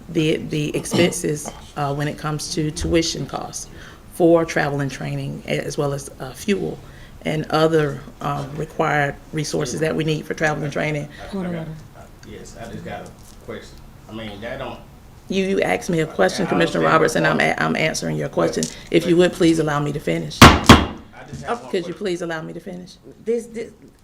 the expenses when it comes to tuition costs for travel and training, as well as fuel and other required resources that we need for travel and training. Yes, I just got a question. I mean, that don't. You asked me a question, Commissioner Roberts, and I'm answering your question. If you would please allow me to finish. Could you please allow me to finish?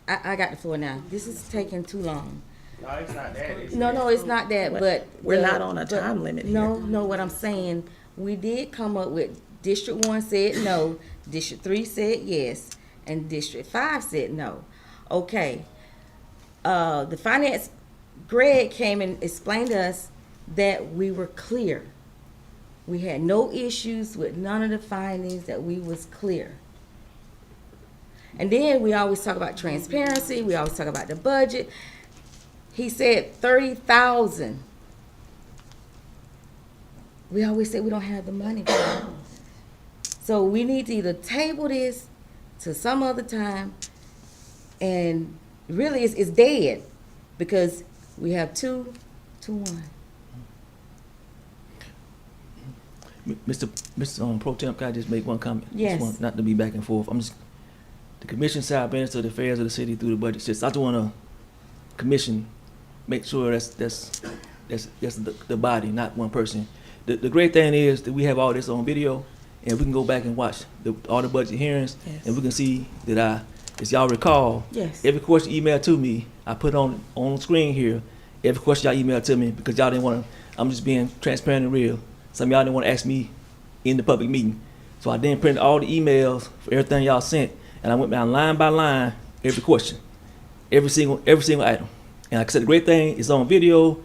I got the floor now. This is taking too long. No, it's not that. No, it's not that, but. We're not on a time limit here. No, what I'm saying, we did come up with, District 1 said no, District 3 said yes, and District 5 said no. Okay. The finance, Greg came and explained to us that we were clear. We had no issues with none of the findings, that we was clear. And then we always talk about transparency, we always talk about the budget. He said 30,000. We always say we don't have the money for it. So we need to either table this to some other time, and really it's dead, because we have 2 to 1. Mr. Pro Temp, can I just make one comment? Yes. Just not to be back and forth. The commission side minister of the affairs of the city through the budget system. I just want to commission, make sure that's the body, not one person. The great thing is that we have all this on video, and we can go back and watch all the budget hearings, Yes. and we can see that as y'all recall, Yes. every question emailed to me, I put on screen here, every question y'all emailed to me, because y'all didn't want to, I'm just being transparent and real. Some of y'all didn't want to ask me in the public meeting. So I then printed all the emails for everything y'all sent, and I went down line by line, every question, every single item. And like I said, the great thing is on video.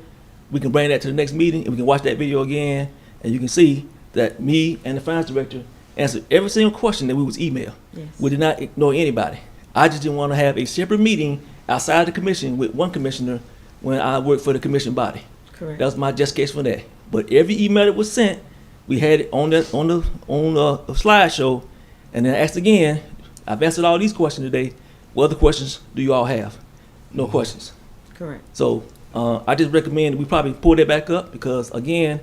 We can bring that to the next meeting, and we can watch that video again, and you can see that me and the finance director answered every single question that we was emailed. Yes. We did not ignore anybody. I just didn't want to have a separate meeting outside the commission with one commissioner when I worked for the commission body. Correct. That was my just case for that. But every email that was sent, we had it on the slideshow, and then I asked again. I've answered all these questions today. What other questions do you all have? No questions. Correct. So I just recommend we probably pull that back up, because again,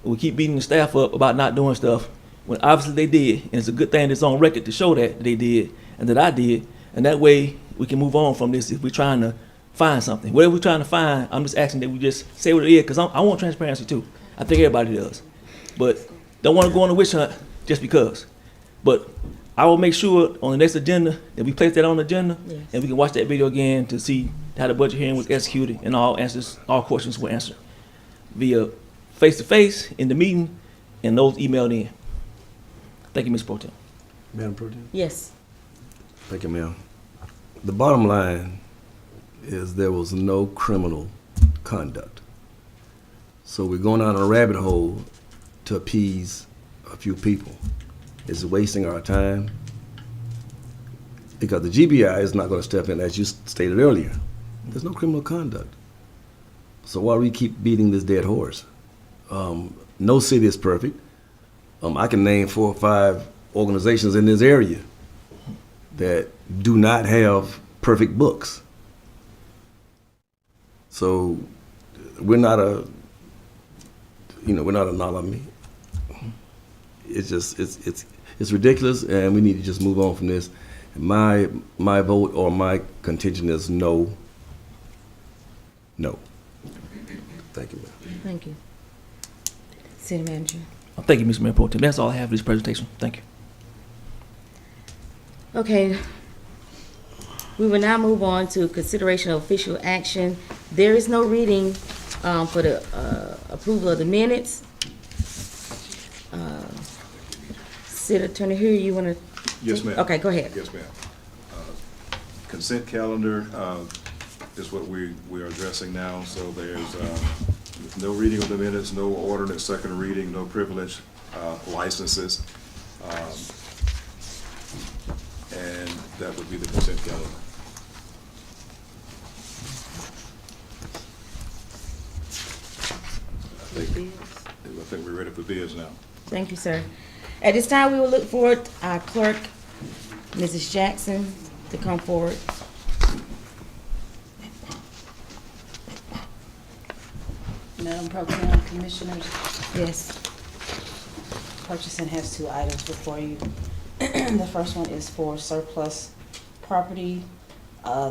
we keep beating the staff up about not doing stuff when obviously they did, and it's a good thing that's on record to show that they did and that I did, and that way we can move on from this if we're trying to find something. Whatever we're trying to find, I'm just asking that we just say what it is, because I want transparency too. I think everybody does. But don't want to go on a witch hunt just because. But I will make sure on the next agenda that we place that on the agenda, Yes. and we can watch that video again to see how the budget hearing was executed and all questions were answered via face-to-face in the meeting and those emailed in. Thank you, Ms. Pro Tem. Madam Pro Tem? Yes. Thank you, ma'am. The bottom line is there was no criminal conduct. So we're going down a rabbit hole to appease a few people. It's wasting our time, because the GBI is not going to step in, as you stated earlier. There's no criminal conduct. So why do we keep beating this dead horse? No city is perfect. I can name 4 or 5 organizations in this area that do not have perfect books. So we're not we're not an anomaly. It's just, it's ridiculous, and we need to just move on from this. My vote or my contention is no. No. Thank you, ma'am. Thank you. City Manager. Thank you, Mr. Mayor Pro Tem. That's all I have for this presentation. Thank you. Okay. We will now move on to consideration of official action. There is no reading for the approval of the minutes. City Attorney, here you want to? Yes, ma'am. Okay, go ahead. Yes, ma'am. Consent calendar is what we are addressing now. So there's no reading of the minutes, no ordinance second reading, no privilege licenses, and that would be the consent calendar. I think we're ready for bids now. Thank you, sir. At this time, we will look forward our clerk, Mrs. Jackson, to come forward. Madam Pro Tem, Commissioners, Yes. purchasing has 2 items before you. The first one is for surplus property.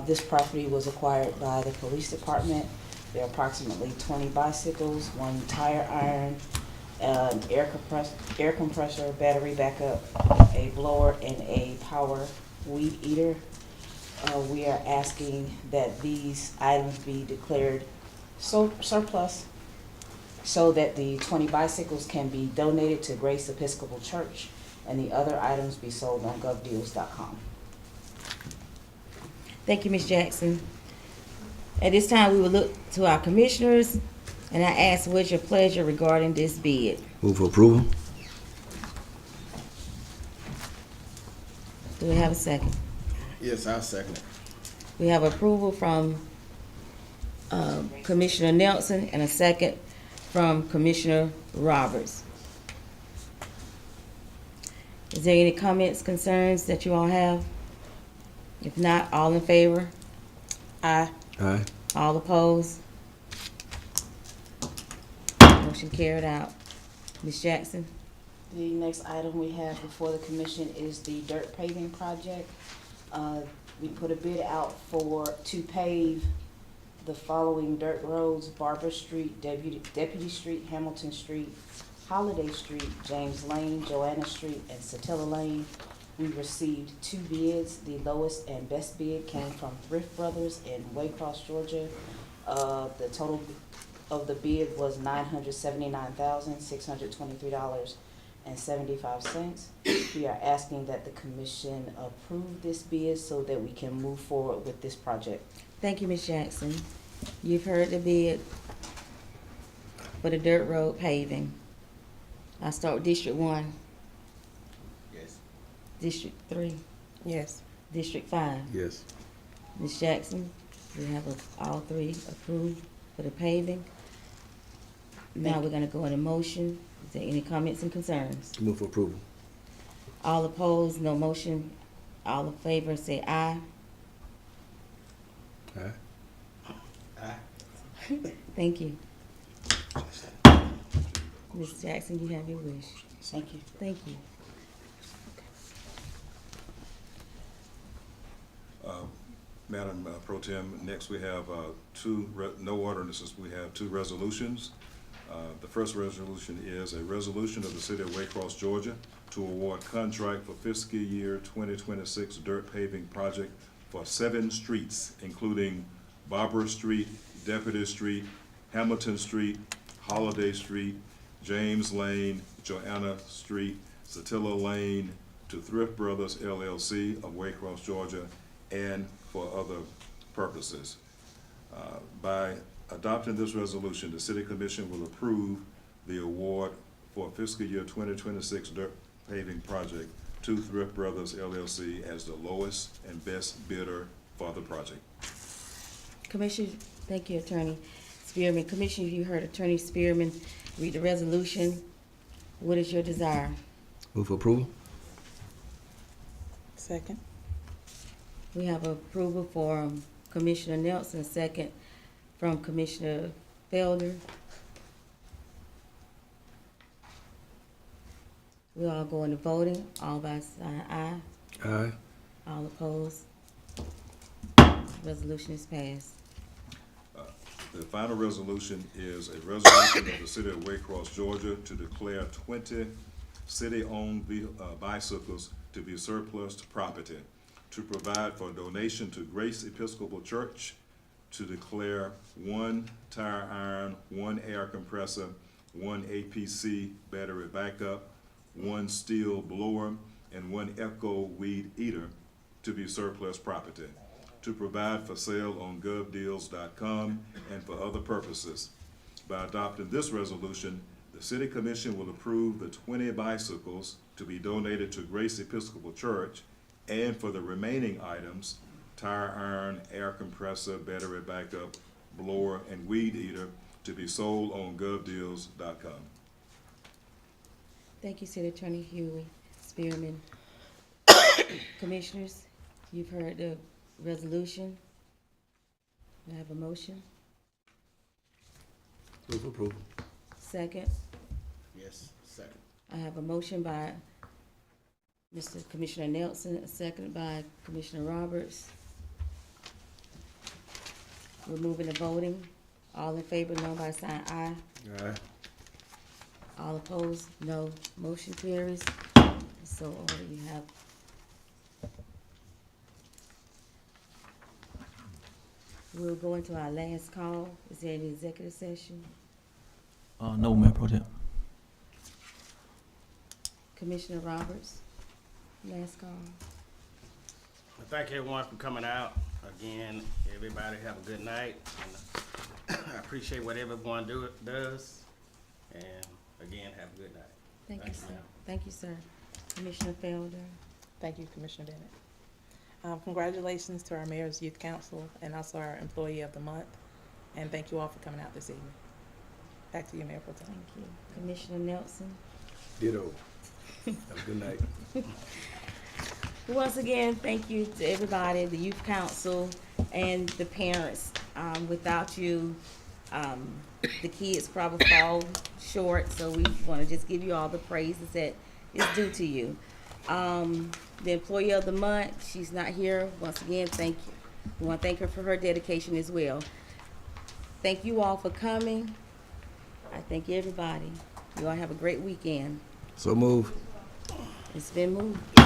This property was acquired by the police department. There are approximately 20 bicycles, 1 tire iron, an air compressor, battery backup, a blower, and a power weed eater. We are asking that these items be declared surplus so that the 20 bicycles can be donated to Grace Episcopal Church, and the other items be sold on govdeals.com. Thank you, Ms. Jackson. At this time, we will look to our commissioners. And I ask, what's your pleasure regarding this bid? Move for approval. Do we have a second? Yes, I'll second it. We have approval from Commissioner Nelson and a second from Commissioner Roberts. Is there any comments, concerns that you all have? If not, all in favor? Aye. Aye. All opposed? Motion carried out. Ms. Jackson? The next item we have before the commission is the dirt paving project. We put a bid out to pave the following dirt roads: Barber Street, Deputy Street, Hamilton Street, Holiday Street, James Lane, Joanna Street, and Satilla Lane. We received 2 bids. The lowest and best bid came from Thrift Brothers in Waycross, Georgia. The total of the bid was $979,623.75. We are asking that the commission approve this bid so that we can move forward with this project. Thank you, Ms. Jackson. You've heard the bid for the dirt road paving. I'll start with District 1. Yes. District 3. Yes. District 5. Yes. Ms. Jackson, we have all 3 approved for the paving. Now we're gonna go into motion. Is there any comments and concerns? Move for approval. All opposed, no motion. All in favor, say aye. Aye. Thank you. Ms. Jackson, you have your wish. Thank you. Thank you. Madam Pro Tem, next we have no ordinances, we have 2 resolutions. The first resolution is a resolution of the City of Waycross, Georgia, to award contract for fiscal year 2026 dirt paving project for 7 streets, including Barbara Street, Deputy Street, Hamilton Street, Holiday Street, James Lane, Joanna Street, Satilla Lane, to Thrift Brothers LLC of Waycross, Georgia, and for other purposes. By adopting this resolution, the City Commission will approve the award for fiscal year 2026 dirt paving project to Thrift Brothers LLC as the lowest and best bidder for the project. Commissioner, thank you, Attorney Spearman. Commissioner, you heard Attorney Spearman read the resolution. What is your desire? Move for approval. Second. We have approval for Commissioner Nelson, second from Commissioner Felder. We all go into voting. All by sign aye. Aye. All opposed. Resolution is passed. The final resolution is a resolution of the City of Waycross, Georgia, to declare 20 city-owned bicycles to be surplus property, to provide for donation to Grace Episcopal Church, to declare 1 tire iron, 1 air compressor, 1 APC battery backup, 1 steel blower, and 1 Echo weed eater to be surplus property, to provide for sale on govdeals.com and for other purposes. By adopting this resolution, the City Commission will approve the 20 bicycles to be donated to Grace Episcopal Church, and for the remaining items, tire iron, air compressor, battery backup, blower, and weed eater, to be sold on govdeals.com. Thank you, City Attorney Huey Spearman. Commissioners, you've heard the resolution. I have a motion. Move for approval. Second. Yes, second. I have a motion by Mr. Commissioner Nelson, a second by Commissioner Roberts. We're moving to voting. All in favor, no by sign aye. Aye. All opposed, no. Motion carries. So order you have. We'll go into our last call. Is there any executive session? No, Mayor Pro Tem. Commissioner Roberts, last call. Thank everyone for coming out. Again, everybody have a good night. And I appreciate what everyone does, and again, have a good night. Thank you, Thank you, sir. ma'am. Thank you, sir. Commissioner Felder. Thank you, Commissioner Bennett. Congratulations to our Mayor's Youth Council and also our Employee of the Month. And thank you all for coming out this evening. Back to you, Mayor Pro Tem. Thank you. Commissioner Nelson. Ditto. Have a good night. Once again, thank you to everybody, the Youth Council and the parents. Without you, the kids probably fall short, so we want to just give you all the praises that is due to you. The Employee of the Month, she's not here. Once again, thank you. We want to thank her for her dedication as well. Thank you all for coming. I thank everybody. You all have a great weekend. So move. It's been moved.